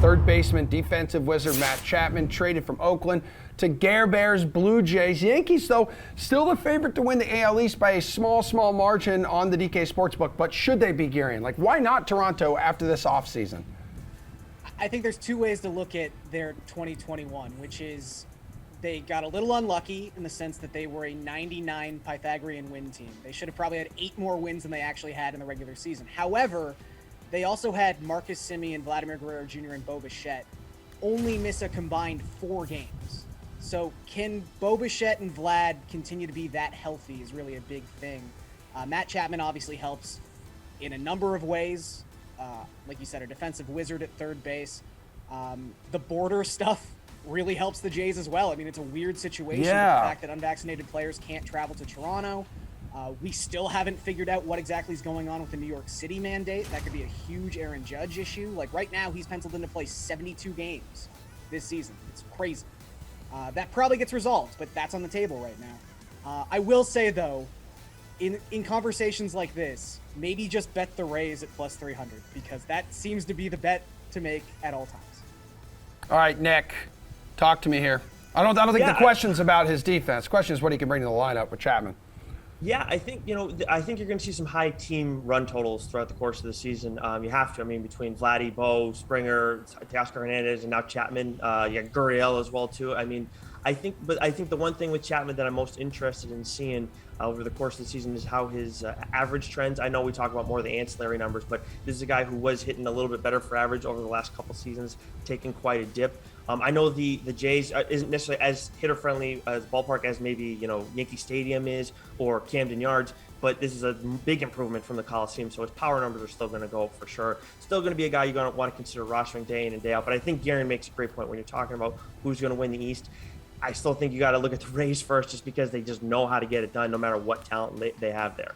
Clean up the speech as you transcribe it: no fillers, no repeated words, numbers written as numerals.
third baseman, defensive wizard Matt Chapman traded from Oakland to Bears, Blue Jays. Yankees, though, still the favorite to win the AL East by a small margin on the DK Sportsbook. But should they be, Garion? Like, why not Toronto after this offseason? I think there's two ways to look at their 2021, which is they got a little unlucky in the sense that they were a 99 Pythagorean win team. They should have probably had 8 more wins than they actually had in the regular season. However, they also had Marcus Semien, Vladimir Guerrero Jr., and Bo Bichette only miss a combined 4 games. So can Bo Bichette and Vlad continue to be that healthy is really a big thing. Matt Chapman obviously helps in a number of ways. Like you said, a defensive wizard at third base. The border stuff really helps the Jays as well. I mean, it's a weird situation. Yeah. The fact that unvaccinated players can't travel to Toronto. We still haven't figured out what exactly is going on with the New York City mandate. That could be a huge Aaron Judge issue. Like right now, he's penciled in to play 72 games this season. It's crazy. That probably gets resolved, but that's on the table right now. I will say, though, in conversations like this, maybe just bet the Rays at plus 300 because that seems to be the bet to make at all times. All right, Nick, talk to me here. I don't think the question's about his defense. The question is what he can bring to the lineup with Chapman. Yeah, I think you're going to see some high team run totals throughout the course of the season. You have to. I mean, between Vladdy, Bo, Springer, Teoscar Hernandez, and now Chapman, you got Guriel as well too. I mean, I think the one thing with Chapman that I'm most interested in seeing over the course of the season is how his average trends. I know we talk about more of the ancillary numbers, but this is a guy who was hitting a little bit better for average over the last couple seasons, taking quite a dip. I know the Jays isn't necessarily as hitter-friendly as ballpark as maybe Yankee Stadium is or Camden Yards, but this is a big improvement from the Coliseum, so his power numbers are still going to go up for sure. Still going to be a guy you're going to want to consider rostering day in and day out, but I think Garion makes a great point when you're talking about who's going to win the East. I still think you got to look at the Rays first just because they just know how to get it done no matter what talent they have there.